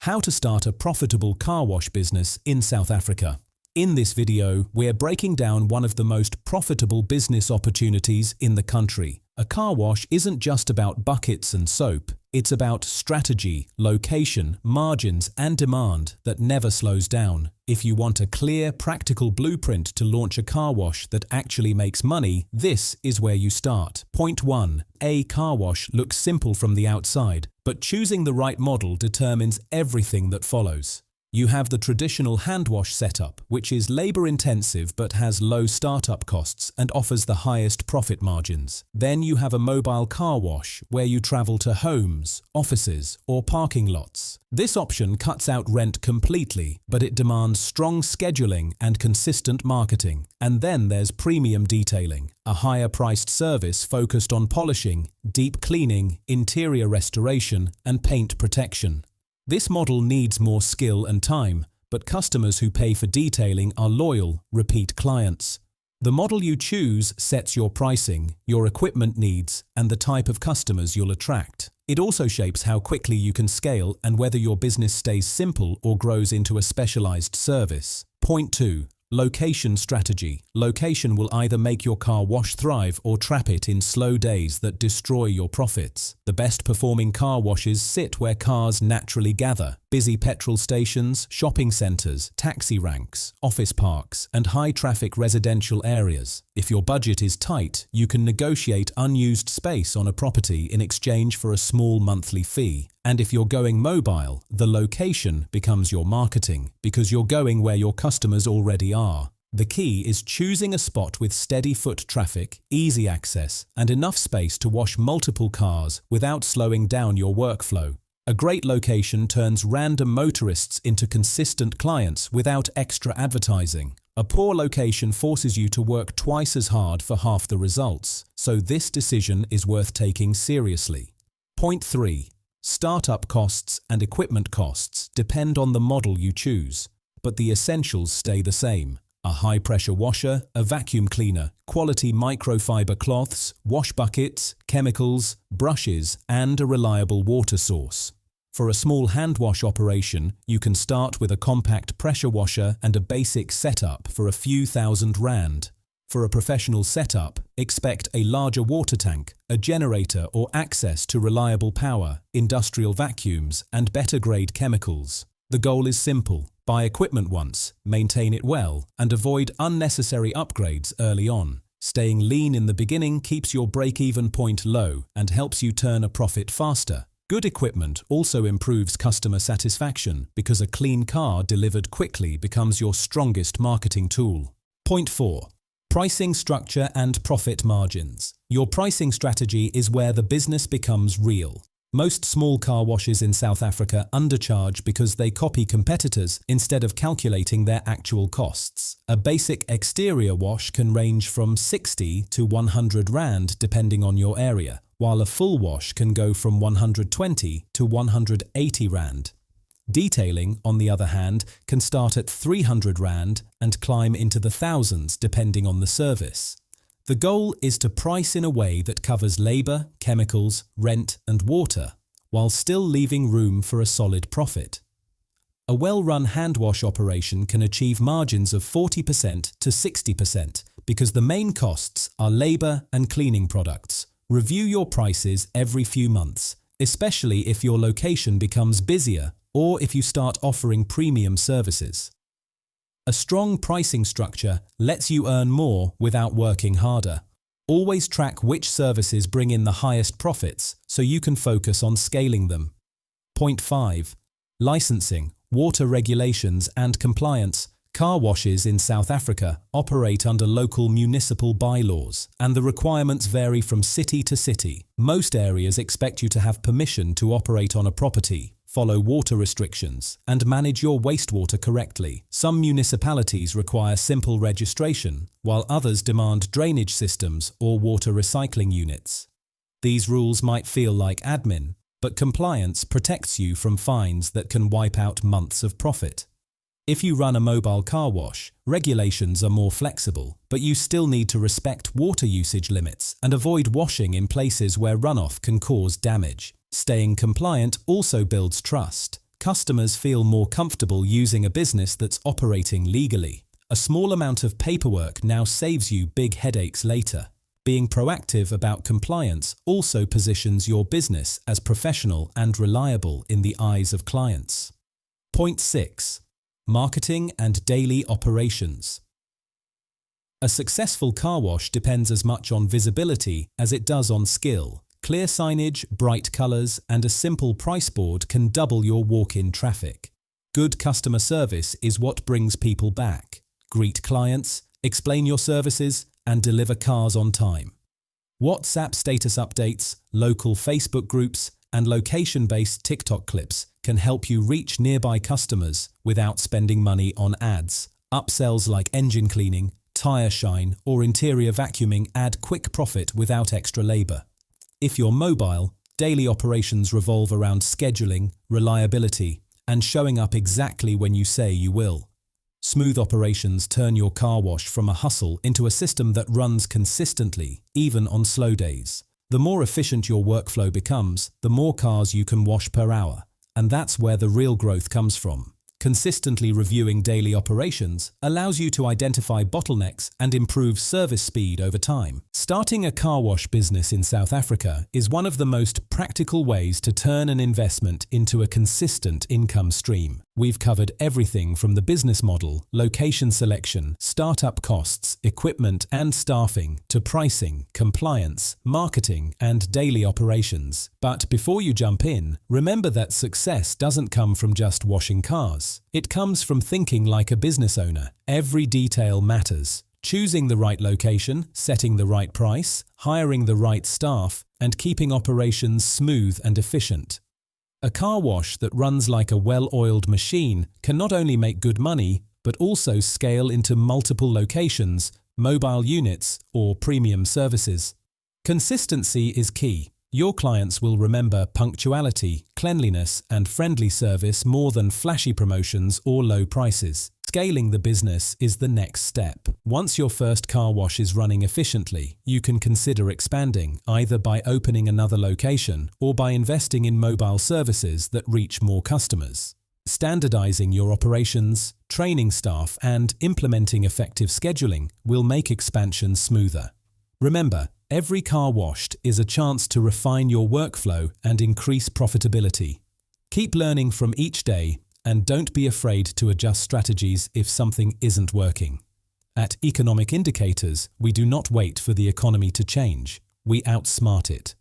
How to start a profitable car wash business in South Africa. In this video, we're breaking down one of the most profitable business opportunities in the country. A car wash isn't just about buckets and soap. It's about strategy, location, margins, and demand that never slows down. If you want a clear, practical blueprint to launch a car wash that actually makes money, this is where you start. Point 1. A car wash looks simple from the outside, but choosing the right model determines everything that follows. You have the traditional hand wash setup, which is labor-intensive but has low startup costs and offers the highest profit margins. Then you have a mobile car wash, where you travel to homes, offices, or parking lots. This option cuts out rent completely, but it demands strong scheduling and consistent marketing. And then there's premium detailing, a higher-priced service focused on polishing, deep cleaning, interior restoration, and paint protection. This model needs more skill and time, but customers who pay for detailing are loyal, repeat clients. The model you choose sets your pricing, your equipment needs, and the type of customers you'll attract. It also shapes how quickly you can scale and whether your business stays simple or grows into a specialized service. Point 2. Location strategy. Location will either make your car wash thrive or trap it in slow days that destroy your profits. The best performing car washes sit where cars naturally gather: busy petrol stations, shopping centers, taxi ranks, office parks, and high-traffic residential areas. If your budget is tight, you can negotiate unused space on a property in exchange for a small monthly fee. And if you're going mobile, the location becomes your marketing, because you're going where your customers already are. The key is choosing a spot with steady foot traffic, easy access, and enough space to wash multiple cars without slowing down your workflow. A great location turns random motorists into consistent clients without extra advertising. A poor location forces you to work twice as hard for half the results, so this decision is worth taking seriously. Point 3. Startup costs and equipment costs depend on the model you choose, but the essentials stay the same: a high-pressure washer, a vacuum cleaner, quality microfiber cloths, wash buckets, chemicals, brushes, and a reliable water source. For a small hand wash operation, you can start with a compact pressure washer and a basic setup for a few £1,000. For a professional setup, expect a larger water tank, a generator or access to reliable power, industrial vacuums, and better-grade chemicals. The goal is simple: buy equipment once, maintain it well, and avoid unnecessary upgrades early on. Staying lean in the beginning keeps your break-even point low and helps you turn a profit faster. Good equipment also improves customer satisfaction, because a clean car delivered quickly becomes your strongest marketing tool. Point 4. Pricing structure and profit margins. Your pricing strategy is where the business becomes real. Most small car washes in South Africa undercharge because they copy competitors instead of calculating their actual costs. A basic exterior wash can range from 60 to 100 Rand depending on your area, while a full wash can go from 120 to 180 Rand. Detailing, on the other hand, can start at 300 Rand and climb into the thousands depending on the service. The goal is to price in a way that covers labor, chemicals, rent, and water, while still leaving room for a solid profit. A well-run hand wash operation can achieve margins of 40% to 60% because the main costs are labor and cleaning products. Review your prices every few months, especially if your location becomes busier or if you start offering premium services. A strong pricing structure lets you earn more without working harder. Always track which services bring in the highest profits so you can focus on scaling them. Point 5. Licensing, water regulations and compliance. Car washes in South Africa operate under local municipal bylaws, and the requirements vary from city to city. Most areas expect you to have permission to operate on a property, follow water restrictions, and manage your wastewater correctly. Some municipalities require simple registration, while others demand drainage systems or water recycling units. These rules might feel like admin, but compliance protects you from fines that can wipe out months of profit. If you run a mobile car wash, regulations are more flexible, but you still need to respect water usage limits and avoid washing in places where runoff can cause damage. Staying compliant also builds trust. Customers feel more comfortable using a business that's operating legally. A small amount of paperwork now saves you big headaches later. Being proactive about compliance also positions your business as professional and reliable in the eyes of clients. Point 6. Marketing and daily operations. A successful car wash depends as much on visibility as it does on skill. Clear signage, bright colors, and a simple price board can double your walk-in traffic. Good customer service is what brings people back. Greet clients, explain your services, and deliver cars on time. WhatsApp status updates, local Facebook groups, and location-based TikTok clips can help you reach nearby customers without spending money on ads. Upsells like engine cleaning, tire shine, or interior vacuuming add quick profit without extra labor. If you're mobile, daily operations revolve around scheduling, reliability, and showing up exactly when you say you will. Smooth operations turn your car wash from a hustle into a system that runs consistently, even on slow days. The more efficient your workflow becomes, the more cars you can wash per hour. And that's where the real growth comes from. Consistently reviewing daily operations allows you to identify bottlenecks and improve service speed over time. Starting a car wash business in South Africa is one of the most practical ways to turn an investment into a consistent income stream. We've covered everything from the business model, location selection, startup costs, equipment and staffing, to pricing, compliance, marketing, and daily operations. But before you jump in, remember that success doesn't come from just washing cars. It comes from thinking like a business owner. Every detail matters. Choosing the right location, setting the right price, hiring the right staff, and keeping operations smooth and efficient. A car wash that runs like a well-oiled machine can not only make good money, but also scale into multiple locations, mobile units, or premium services. Consistency is key. Your clients will remember punctuality, cleanliness, and friendly service more than flashy promotions or low prices. Scaling the business is the next step. Once your first car wash is running efficiently, you can consider expanding, either by opening another location or by investing in mobile services that reach more customers. Standardizing your operations, training staff, and implementing effective scheduling will make expansion smoother. Remember, every car washed is a chance to refine your workflow and increase profitability. Keep learning from each day, and don't be afraid to adjust strategies if something isn't working. At Economic Indicators, we do not wait for the economy to change. We outsmart it.